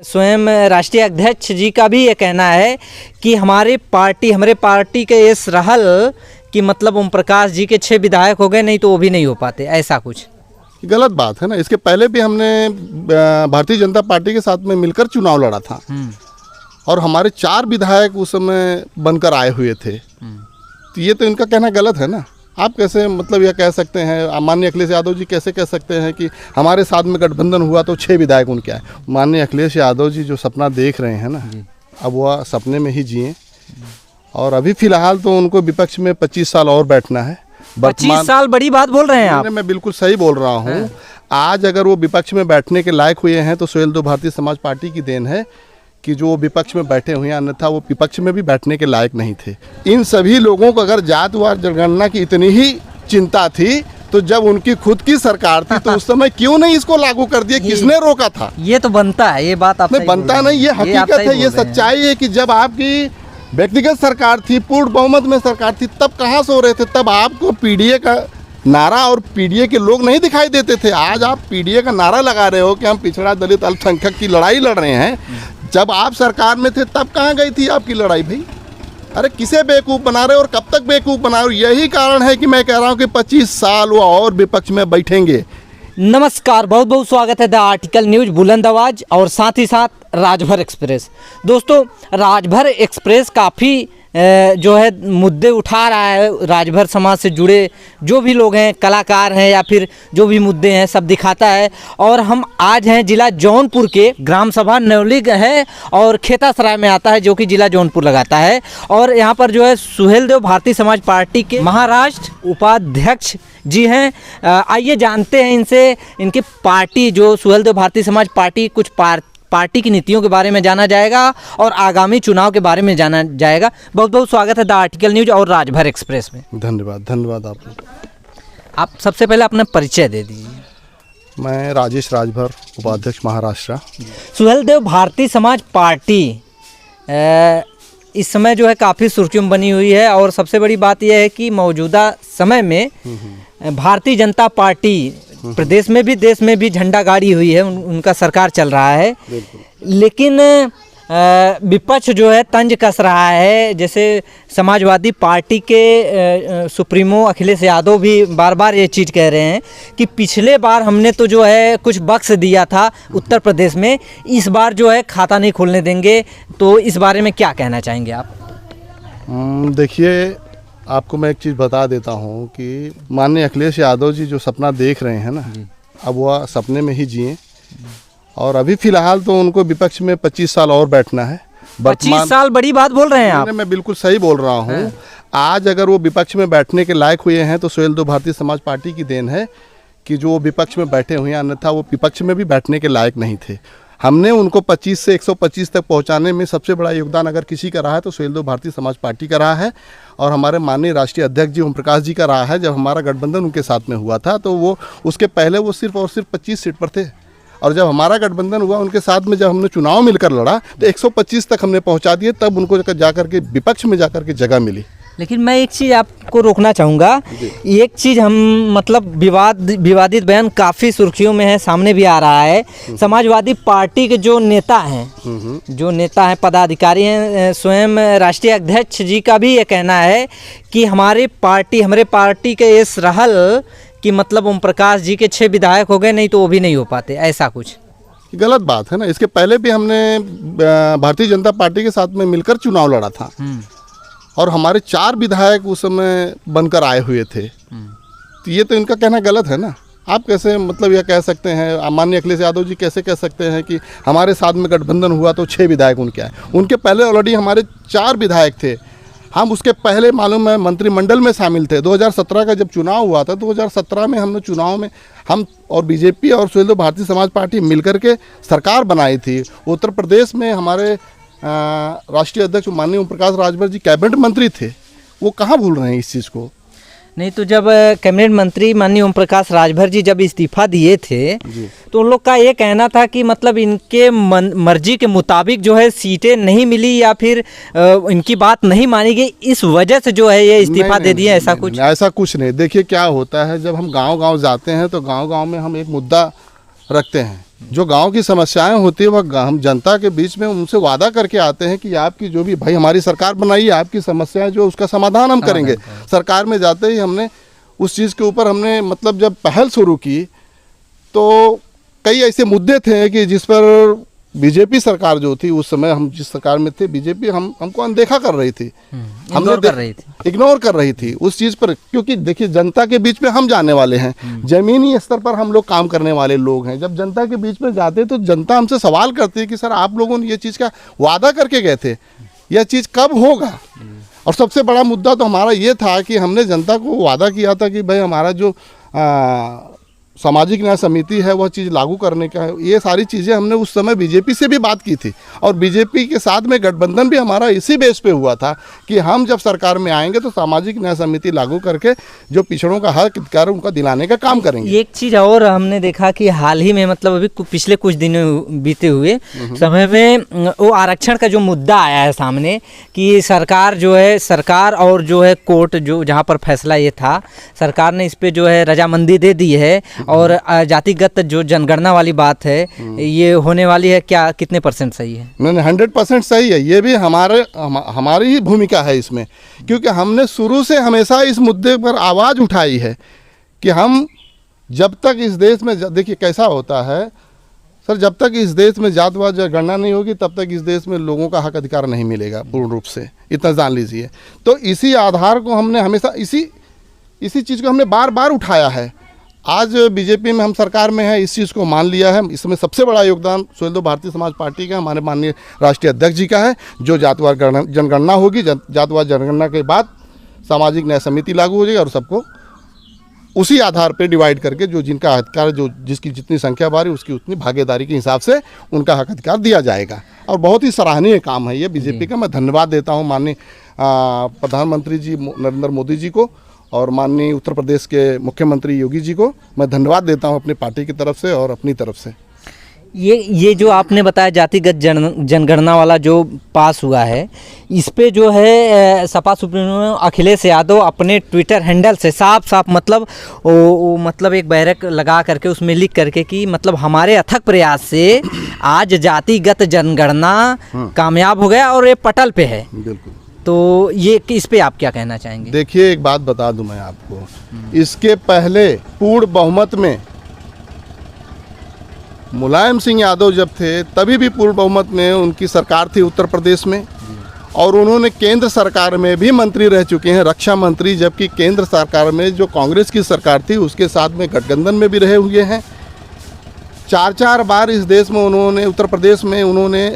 स्वयं राष्ट्रीय अध्यक्ष जी का भी ये कहना है कि हमारे पार्टी के इस रहल कि मतलब ओम प्रकाश जी के 6 विधायक हो गए, नहीं तो वो भी नहीं हो पाते, ऐसा कुछ गलत बात है ना। इसके पहले भी हमने भारतीय जनता पार्टी के साथ में मिलकर चुनाव लड़ा था और हमारे 4 विधायक उस समय बनकर आए हुए थे। तो ये तो इनका कहना गलत है ना। आप कैसे मतलब यह कह सकते हैं, माननीय अखिलेश यादव जी कैसे कह सकते हैं कि हमारे साथ में गठबंधन हुआ तो 6 विधायक उनके आए। माननीय अखिलेश यादव जी जो सपना देख रहे हैं ना, अब वह सपने में ही जिए। और अभी फिलहाल तो उनको विपक्ष में 25 साल और बैठना है। 25 साल बड़ी बात बोल रहे हैं आप। मैं बिल्कुल सही बोल रहा हूँ। आज अगर वो विपक्ष में बैठने के लायक हुए हैं तो सुहेलदेव भारतीय समाज पार्टी की देन है कि जो वो विपक्ष में बैठे हुए हैं, अन्यथा वो विपक्ष में भी बैठने के लायक नहीं थे। इन सभी लोगों को अगर जातवार जनगणना की इतनी ही चिंता थी तो जब उनकी खुद की सरकार थी तो उस समय क्यों नहीं इसको लागू कर दिया? किसने रोका था? ये तो बनता है, ये बात आप नहीं बनता नहीं, ये हकीकत है, ये सच्चाई है कि जब आपकी व्यक्तिगत सरकार थी, पूर्ण बहुमत में सरकार थी, तब कहाँ सो रहे थे? तब आपको पीडीए का नारा और पीडीए के लोग नहीं दिखाई देते थे। आज आप पीडीए का नारा लगा रहे हो कि हम पिछड़ा दलित अल्पसंख्यक की लड़ाई लड़ रहे हैं। जब आप सरकार में थे तब कहाँ गई थी आपकी लड़ाई भाई? अरे किसे बेवकूफ़ बना रहे हो और कब तक बेवकूफ़ बना रहे हो? यही कारण है कि मैं कह रहा हूँ कि 25 साल वो और विपक्ष में बैठेंगे। नमस्कार, बहुत बहुत स्वागत है द आर्टिकल न्यूज बुलंद आवाज और साथ ही साथ राजभर एक्सप्रेस। दोस्तों, राजभर एक्सप्रेस काफ़ी जो है मुद्दे उठा रहा है। राजभर समाज से जुड़े जो भी लोग हैं, कलाकार हैं या फिर जो भी मुद्दे हैं, सब दिखाता है। और हम आज हैं जिला जौनपुर के, ग्राम सभा नौली है और खेतासराय में आता है, जो कि जिला जौनपुर लगाता है। और यहाँ पर जो है सुहेलदेव भारतीय समाज पार्टी के महाराष्ट्र उपाध्यक्ष जी हैं। आइए जानते हैं इनसे, इनकी पार्टी जो सुहेलदेव भारतीय समाज पार्टी, कुछ पार्टी की नीतियों के बारे में जाना जाएगा और आगामी चुनाव के बारे में जाना जाएगा। बहुत बहुत स्वागत है द आर्टिकल न्यूज और राजभर एक्सप्रेस में। धन्यवाद आपको। आप सबसे पहले अपना परिचय दे दीजिए। मैं राजेश राजभर, उपाध्यक्ष महाराष्ट्र। सुहेलदेव भारतीय समाज पार्टी इस समय जो है काफ़ी सुर्खियों में बनी हुई है और सबसे बड़ी बात यह है कि मौजूदा समय में भारतीय जनता पार्टी प्रदेश में भी देश में भी झंडा गाड़ी हुई है, उनका सरकार चल रहा है। लेकिन विपक्ष जो है तंज कस रहा है। जैसे समाजवादी पार्टी के सुप्रीमो अखिलेश यादव भी बार बार ये चीज़ कह रहे हैं कि पिछले बार हमने तो जो है कुछ बख्श दिया था उत्तर प्रदेश में, इस बार जो है खाता नहीं खोलने देंगे। तो इस बारे में क्या कहना चाहेंगे आप? देखिए, आपको मैं एक चीज़ बता देता हूँ कि माननीय अखिलेश यादव जी जो सपना देख रहे हैं ना, अब वह सपने में ही जिए। और अभी फिलहाल तो उनको विपक्ष में 25 साल और बैठना है। 25 साल बड़ी बात बोल रहे हैं आप। मैं बिल्कुल सही बोल रहा हूँ। आज अगर वो विपक्ष में बैठने के लायक हुए हैं तो सुहेलदेव भारतीय समाज पार्टी की देन है कि जो विपक्ष में बैठे हुए हैं, अन्यथा वो विपक्ष में भी बैठने के लायक नहीं थे। हमने उनको 25 से 125 तक पहुंचाने में सबसे बड़ा योगदान अगर किसी का रहा है तो सुहेलदेव भारतीय समाज पार्टी का रहा है और हमारे माननीय राष्ट्रीय अध्यक्ष जी ओम प्रकाश जी का रहा है। जब हमारा गठबंधन उनके साथ में हुआ था तो वो उसके पहले वो सिर्फ और सिर्फ 25 सीट पर थे और जब हमारा गठबंधन हुआ उनके साथ में, जब हमने चुनाव मिलकर लड़ा तो 125 तक हमने पहुँचा दिए, तब उनको जाकर के विपक्ष में जाकर के जगह मिली। लेकिन मैं एक चीज़ आपको रोकना चाहूँगा। एक चीज़ हम मतलब विवादित बयान काफ़ी सुर्खियों में है, सामने भी आ रहा है। समाजवादी पार्टी के जो नेता हैं, पदाधिकारी हैं, स्वयं राष्ट्रीय अध्यक्ष जी का भी ये कहना है कि हमारे पार्टी के इस रहल कि मतलब ओम प्रकाश जी के 6 विधायक हो गए, नहीं तो वो भी नहीं हो पाते, ऐसा कुछ गलत बात है ना। इसके पहले भी हमने भारतीय जनता पार्टी के साथ में मिलकर चुनाव लड़ा था और हमारे 4 विधायक उस समय बनकर आए हुए थे। तो ये तो इनका कहना गलत है ना। आप कैसे मतलब यह कह सकते हैं, माननीय अखिलेश यादव जी कैसे कह सकते हैं कि हमारे साथ में गठबंधन हुआ तो 6 विधायक उनके आए? उनके पहले ऑलरेडी हमारे 4 विधायक थे। हम उसके पहले मालूम है मंत्रिमंडल में शामिल थे। 2017 का जब चुनाव हुआ था, 2017 में हमने चुनाव में हम और बीजेपी और सुहेलदेव भारतीय समाज पार्टी मिलकर के सरकार बनाई थी। उत्तर प्रदेश में हमारे राष्ट्रीय अध्यक्ष माननीय ओम प्रकाश राजभर जी कैबिनेट मंत्री थे। वो कहाँ भूल रहे हैं इस चीज़ को? नहीं तो जब कैबिनेट मंत्री माननीय ओम प्रकाश राजभर जी जब इस्तीफा दिए थे तो उन लोग का ये कहना था कि मतलब इनके मर्जी के मुताबिक जो है सीटें नहीं मिली या फिर इनकी बात नहीं मानी गई, इस वजह से जो है ये इस्तीफा दे दिए। ऐसा कुछ नहीं। देखिए क्या होता है, जब हम गाँव-गाँव जाते हैं तो गाँव-गाँव में हम एक मुद्दा रखते हैं जो गांव की समस्याएं होती है वह हम जनता के बीच में उनसे वादा करके आते हैं कि आपकी जो भी भाई हमारी सरकार बनाई, आपकी समस्याएं जो उसका समाधान हम करेंगे। सरकार में जाते ही हमने उस चीज़ के ऊपर हमने मतलब जब पहल शुरू की तो कई ऐसे मुद्दे थे कि जिस पर बीजेपी सरकार जो थी उस समय, हम जिस सरकार में थे, बीजेपी हमको अनदेखा कर रही थी, इग्नोर कर रही थी उस चीज़ पर। क्योंकि देखिए जनता के बीच में हम जाने वाले हैं, जमीनी स्तर पर हम लोग काम करने वाले लोग हैं। जब जनता के बीच में जाते तो जनता हमसे सवाल करती है कि सर आप लोगों ने ये चीज़ का वादा करके गए थे, यह चीज़ कब होगा। और सबसे बड़ा मुद्दा तो हमारा ये था कि हमने जनता को वादा किया था कि भाई हमारा जो सामाजिक न्याय समिति है वह चीज़ लागू करने का है। ये सारी चीज़ें हमने उस समय बीजेपी से भी बात की थी और बीजेपी के साथ में गठबंधन भी हमारा इसी बेस पे हुआ था कि हम जब सरकार में आएंगे तो सामाजिक न्याय समिति लागू करके जो पिछड़ों का हक अधिकार उनका दिलाने का काम करेंगे। एक चीज़ और हमने देखा कि हाल ही में मतलब अभी पिछले कुछ दिनों बीते हुए समय में वो आरक्षण का जो मुद्दा आया है सामने कि सरकार जो है, सरकार और जो है कोर्ट जो जहाँ पर फैसला ये था, सरकार ने इस पर जो है रजामंदी दे दी है और जातिगत जो जनगणना वाली बात है ये होने वाली है, क्या कितने % सही है? मैंने 100% सही है। ये भी हमारी ही भूमिका है इसमें, क्योंकि हमने शुरू से हमेशा इस मुद्दे पर आवाज़ उठाई है कि हम जब तक इस देश में, देखिए कैसा होता है सर, जब तक इस देश में जातवाद जनगणना नहीं होगी तब तक इस देश में लोगों का हक अधिकार नहीं मिलेगा पूर्ण रूप से, इतना जान लीजिए। तो इसी आधार को हमने हमेशा इसी चीज़ को हमने बार बार उठाया है। आज बीजेपी में हम सरकार में है, इस चीज़ को मान लिया है। इसमें सबसे बड़ा योगदान सुहेलदेव भारतीय समाज पार्टी का, हमारे माननीय राष्ट्रीय अध्यक्ष जी का है। जो जातवाद जनगणना होगी, जातवाद जनगणना के बाद सामाजिक न्याय समिति लागू हो जाएगी और सबको उसी आधार पर डिवाइड करके जो जिनका अधिकार, जो जिसकी जितनी संख्या बारी उसकी उतनी भागीदारी के हिसाब से उनका हक अधिकार दिया जाएगा। और बहुत ही सराहनीय काम है ये बीजेपी का। मैं धन्यवाद देता हूँ माननीय प्रधानमंत्री जी नरेंद्र मोदी जी को और माननीय उत्तर प्रदेश के मुख्यमंत्री योगी जी को मैं धन्यवाद देता हूं अपनी पार्टी की तरफ से और अपनी तरफ से। ये जो आपने बताया जातिगत जनगणना वाला जो पास हुआ है, इस पे जो है सपा सुप्रीमो अखिलेश यादव अपने ट्विटर हैंडल से साफ मतलब मतलब एक बैरक लगा करके उसमें लिख करके कि मतलब हमारे अथक प्रयास से आज जातिगत जनगणना कामयाब हो गया और ये पटल पे है। बिल्कुल। तो ये इस पे आप क्या कहना चाहेंगे? देखिए एक बात बता दूं मैं आपको, इसके पहले पूर्ण बहुमत में मुलायम सिंह यादव जब थे तभी भी पूर्ण बहुमत में उनकी सरकार थी उत्तर प्रदेश में और उन्होंने केंद्र सरकार में भी मंत्री रह चुके हैं, रक्षा मंत्री, जबकि केंद्र सरकार में जो कांग्रेस की सरकार थी उसके साथ में गठबंधन में भी रहे हुए हैं। 4 बार इस देश में उन्होंने, उत्तर प्रदेश में उन्होंने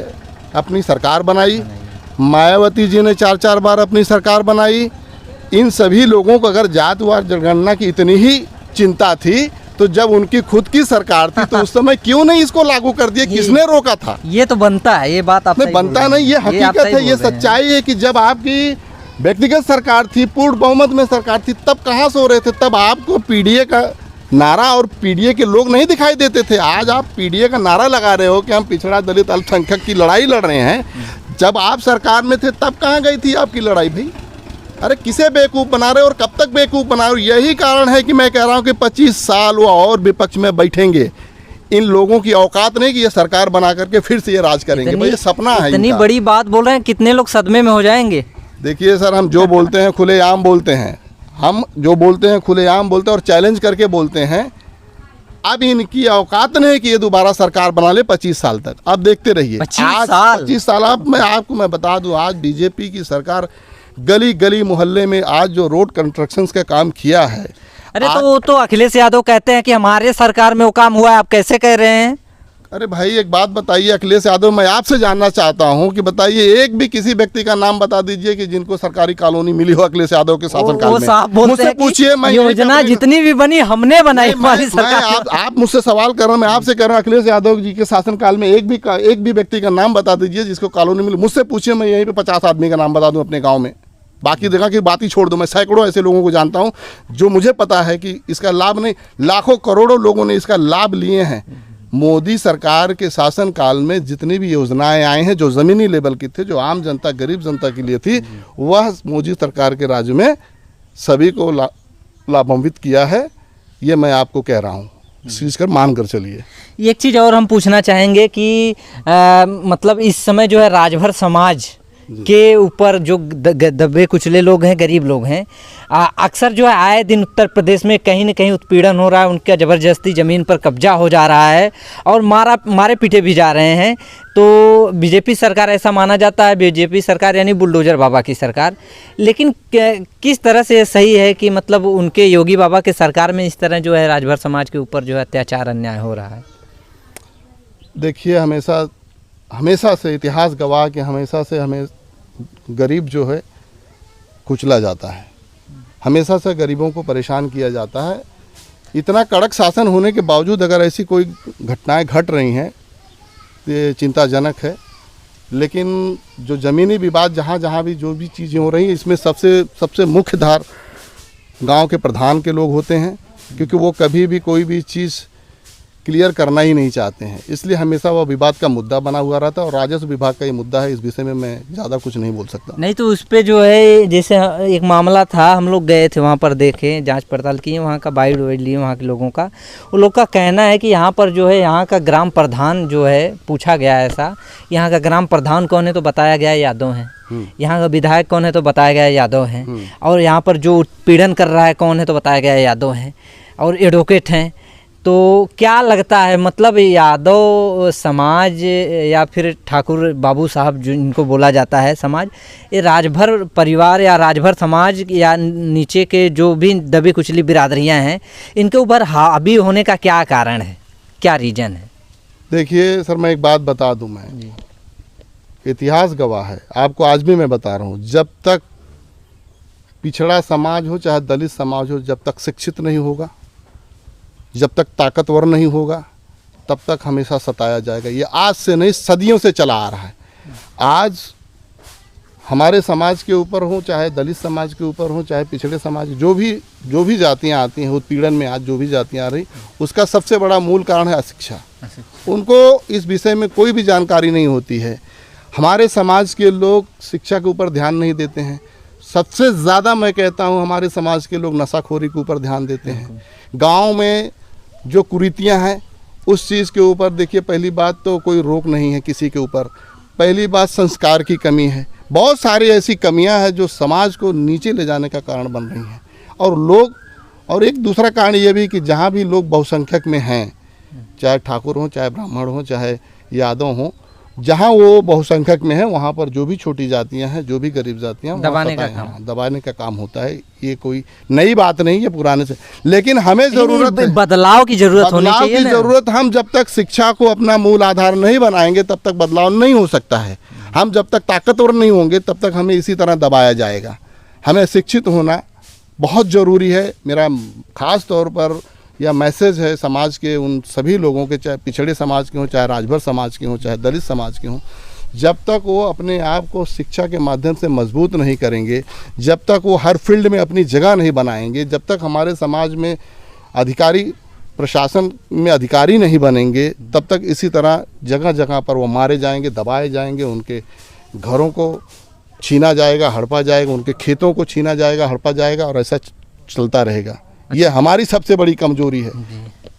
अपनी सरकार बनाई। मायावती जी ने 4 बार अपनी सरकार बनाई। इन सभी लोगों को अगर जातवाद जनगणना की इतनी ही चिंता थी तो जब उनकी खुद की सरकार थी तो उस समय क्यों नहीं इसको लागू कर दिया? किसने रोका था? ये तो बनता है, ये बात आप नहीं बनता नहीं, ये हकीकत है, ये सच्चाई है कि जब आपकी व्यक्तिगत सरकार थी, पूर्ण बहुमत में सरकार थी, तब कहाँ सो रहे थे? तब आपको पीडीए का नारा और पीडीए के लोग नहीं दिखाई देते थे। आज आप पीडीए का नारा लगा रहे हो कि हम पिछड़ा दलित अल्पसंख्यक की लड़ाई लड़ रहे हैं। जब आप सरकार में थे तब कहाँ गई थी आपकी लड़ाई भाई? अरे किसे बेवकूफ़ बना रहे हो और कब तक बेवकूफ़ बना रहे हो? यही कारण है कि मैं कह रहा हूँ कि 25 साल वो और विपक्ष में बैठेंगे। इन लोगों की औकात नहीं कि ये सरकार बना करके फिर से ये राज करेंगे। भाई ये सपना है। इतनी बड़ी बात बोल रहे हैं, कितने लोग सदमे में हो जाएंगे। देखिए सर, हम जो बोलते हैं खुलेआम बोलते हैं, हम जो बोलते हैं खुलेआम बोलते हैं और चैलेंज करके बोलते हैं। अब इनकी औकात नहीं कि ये दोबारा सरकार बना ले 25 साल तक। अब देखते रहिए 25 साल। अब मैं आपको बता दूं, आज बीजेपी की सरकार गली गली मोहल्ले में आज जो रोड कंस्ट्रक्शंस का काम किया है। अरे तो अखिलेश यादव कहते हैं कि हमारे सरकार में वो काम हुआ है, आप कैसे कह रहे हैं? अरे भाई एक बात बताइए अखिलेश यादव, मैं आपसे जानना चाहता हूं कि बताइए एक भी किसी व्यक्ति का नाम बता दीजिए कि जिनको सरकारी कॉलोनी मिली हो अखिलेश यादव के शासनकाल में। मुझसे पूछिए, मैं योजना जितनी भी बनी हमने बनाई हमारी सरकार। आप मुझसे सवाल कर रहे हैं, मैं आपसे कह रहा हूँ अखिलेश यादव जी के शासनकाल में एक भी व्यक्ति का नाम बता दीजिए जिसको कॉलोनी मिली। मुझसे पूछिए, मैं यहीं पे 50 आदमी का नाम बता दूं अपने गाँव में। बाकी देखा कि बात ही छोड़ दो, मैं सैकड़ों ऐसे लोगों को जानता हूं जो मुझे पता है कि इसका लाभ नहीं, लाखों करोड़ों लोगों ने इसका लाभ लिए हैं। मोदी सरकार के शासनकाल में जितनी भी योजनाएं आई हैं जो ज़मीनी लेवल की थी, जो आम जनता, गरीब जनता के लिए थी, वह मोदी सरकार के राज्य में सभी को लाभान्वित किया है। ये मैं आपको कह रहा हूँ। इस चीज़ कर मान कर चलिए। एक चीज़ और हम पूछना चाहेंगे कि मतलब इस समय जो है राजभर समाज के ऊपर जो दबे कुचले लोग हैं, गरीब लोग हैं, अक्सर जो है आए दिन उत्तर प्रदेश में कहीं न कहीं उत्पीड़न हो रहा है, उनका ज़बरदस्ती ज़मीन पर कब्जा हो जा रहा है और मारे पीटे भी जा रहे हैं। तो बीजेपी सरकार, ऐसा माना जाता है बीजेपी सरकार यानी बुलडोजर बाबा की सरकार, लेकिन किस तरह से सही है कि मतलब उनके योगी बाबा के सरकार में इस तरह जो है राजभर समाज के ऊपर जो है अत्याचार अन्याय हो रहा है? देखिए, हमेशा से इतिहास गवाह के हमेशा से हमें गरीब जो है कुचला जाता है, हमेशा से गरीबों को परेशान किया जाता है। इतना कड़क शासन होने के बावजूद अगर ऐसी कोई घटनाएं घट रही हैं तो ये चिंताजनक है। लेकिन जो ज़मीनी विवाद जहाँ जहाँ भी जो भी चीज़ें हो रही हैं, इसमें सबसे मुख्य धार गांव के प्रधान के लोग होते हैं, क्योंकि वो कभी भी कोई भी चीज़ क्लियर करना ही नहीं चाहते हैं, इसलिए हमेशा वह विवाद का मुद्दा बना हुआ रहता है। और राजस्व विभाग का ये मुद्दा है, इस विषय में मैं ज़्यादा कुछ नहीं बोल सकता। नहीं तो उस पर जो है, जैसे एक मामला था, हम लोग गए थे वहाँ पर, देखे, जांच पड़ताल किए, वहाँ का बाइट वाइट लिए वहाँ के लोगों का। वो लोग का कहना है कि यहाँ पर जो है यहाँ का ग्राम प्रधान जो है, पूछा गया ऐसा, यहाँ का ग्राम प्रधान कौन है तो बताया गया यादव हैं, यहाँ का विधायक कौन है तो बताया गया यादव हैं, और यहाँ पर जो उत्पीड़न कर रहा है कौन है तो बताया गया यादव हैं, और एडवोकेट हैं। तो क्या लगता है, मतलब यादव समाज या फिर ठाकुर बाबू साहब जो इनको बोला जाता है समाज, ये राजभर परिवार या राजभर समाज या नीचे के जो भी दबी कुचली बिरादरियां हैं, इनके ऊपर हावी होने का क्या कारण है, क्या रीज़न है? देखिए सर, मैं एक बात बता दूं, मैं इतिहास गवाह है, आपको आज भी मैं बता रहा हूँ, जब तक पिछड़ा समाज हो चाहे दलित समाज हो, जब तक शिक्षित नहीं होगा, जब तक ताकतवर नहीं होगा, तब तक हमेशा सताया जाएगा। ये आज से नहीं, सदियों से चला आ रहा है। आज हमारे समाज के ऊपर हो, चाहे दलित समाज के ऊपर हो, चाहे पिछड़े समाज, जो भी जातियां आती हैं उत्पीड़न में, आज जो भी जातियां आ रही, उसका सबसे बड़ा मूल कारण है अशिक्षा। उनको इस विषय में कोई भी जानकारी नहीं होती है। हमारे समाज के लोग शिक्षा के ऊपर ध्यान नहीं देते हैं। सबसे ज़्यादा मैं कहता हूँ हमारे समाज के लोग नशाखोरी के ऊपर ध्यान देते हैं। गांव में जो कुरीतियां हैं उस चीज़ के ऊपर, देखिए, पहली बात तो कोई रोक नहीं है किसी के ऊपर। पहली बात संस्कार की कमी है। बहुत सारी ऐसी कमियां हैं जो समाज को नीचे ले जाने का कारण बन रही हैं। और एक दूसरा कारण ये भी कि जहाँ भी लोग बहुसंख्यक में हैं, चाहे ठाकुर हों, चाहे ब्राह्मण हों, चाहे यादव हों, जहाँ वो बहुसंख्यक में है, वहाँ पर जो भी छोटी जातियाँ हैं, जो भी गरीब जातियाँ हैं, दबाने का काम होता है। ये कोई नई बात नहीं है, पुराने से। लेकिन हमें ज़रूरत, बदलाव की ज़रूरत होनी चाहिए। बदलाव की ज़रूरत, हम जब तक शिक्षा को अपना मूल आधार नहीं बनाएंगे तब तक बदलाव नहीं हो सकता है। हम जब तक ताकतवर नहीं होंगे तब तक हमें इसी तरह दबाया जाएगा। हमें शिक्षित होना बहुत ज़रूरी है। मेरा ख़ास तौर पर यह मैसेज है समाज के उन सभी लोगों के, चाहे पिछड़े समाज के हों, चाहे राजभर समाज के हों, चाहे दलित समाज के हों, जब तक वो अपने आप को शिक्षा के माध्यम से मजबूत नहीं करेंगे, जब तक वो हर फील्ड में अपनी जगह नहीं बनाएंगे, जब तक हमारे समाज में अधिकारी, प्रशासन में अधिकारी नहीं बनेंगे, तब तक इसी तरह जगह जगह पर वो मारे जाएंगे, दबाए जाएंगे, उनके घरों को छीना जाएगा, हड़पा जाएगा, उनके खेतों को छीना जाएगा, हड़पा जाएगा, और ऐसा चलता रहेगा। ये हमारी सबसे बड़ी कमजोरी है।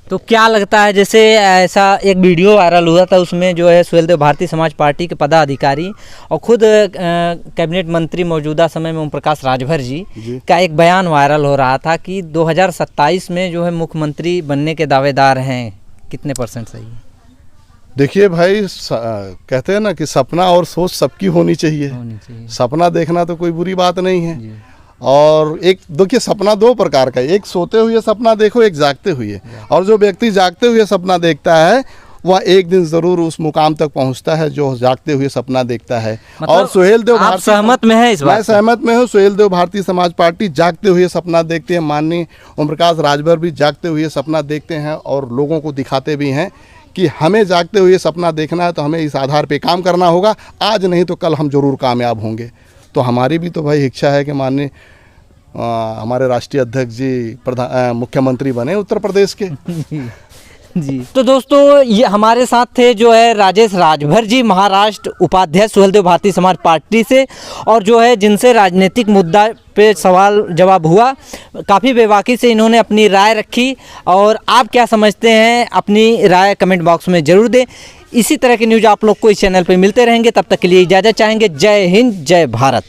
तो क्या लगता है, जैसे ऐसा एक वीडियो वायरल हुआ था, उसमें जो है सुहेलदेव भारतीय समाज पार्टी के पदाधिकारी और खुद कैबिनेट मंत्री मौजूदा समय में ओम प्रकाश राजभर जी का एक बयान वायरल हो रहा था कि 2027 में जो है मुख्यमंत्री बनने के दावेदार हैं। कितने % सही है? देखिए भाई, कहते हैं ना कि सपना और सोच सबकी होनी चाहिए। सपना देखना तो कोई बुरी बात नहीं है। और एक देखिए, सपना दो प्रकार का है, एक सोते हुए सपना देखो, एक जागते हुए। और जो व्यक्ति जागते हुए सपना देखता है वह एक दिन जरूर उस मुकाम तक पहुंचता है जो जागते हुए सपना देखता है। मतलब और सुहेलदेव भारती, सहमत में है इस बात? मैं सहमत में हूँ। सुहेलदेव भारतीय समाज पार्टी जागते हुए सपना देखते हैं। माननीय ओम प्रकाश राजभर भी जागते हुए सपना देखते हैं और लोगों को दिखाते भी हैं कि हमें जागते हुए सपना देखना है तो हमें इस आधार पर काम करना होगा। आज नहीं तो कल हम जरूर कामयाब होंगे। तो हमारी भी तो भाई इच्छा है कि माननीय हमारे राष्ट्रीय अध्यक्ष जी मुख्यमंत्री बने उत्तर प्रदेश के। जी। तो दोस्तों ये हमारे साथ थे जो है राजेश राजभर जी, महाराष्ट्र उपाध्यक्ष सुहेलदेव भारतीय समाज पार्टी से, और जो है जिनसे राजनीतिक मुद्दा पे सवाल जवाब हुआ। काफ़ी बेबाकी से इन्होंने अपनी राय रखी, और आप क्या समझते हैं अपनी राय कमेंट बॉक्स में ज़रूर दें। इसी तरह की न्यूज़ आप लोग को इस चैनल पे मिलते रहेंगे। तब तक के लिए इजाज़त चाहेंगे। जय हिंद, जय भारत।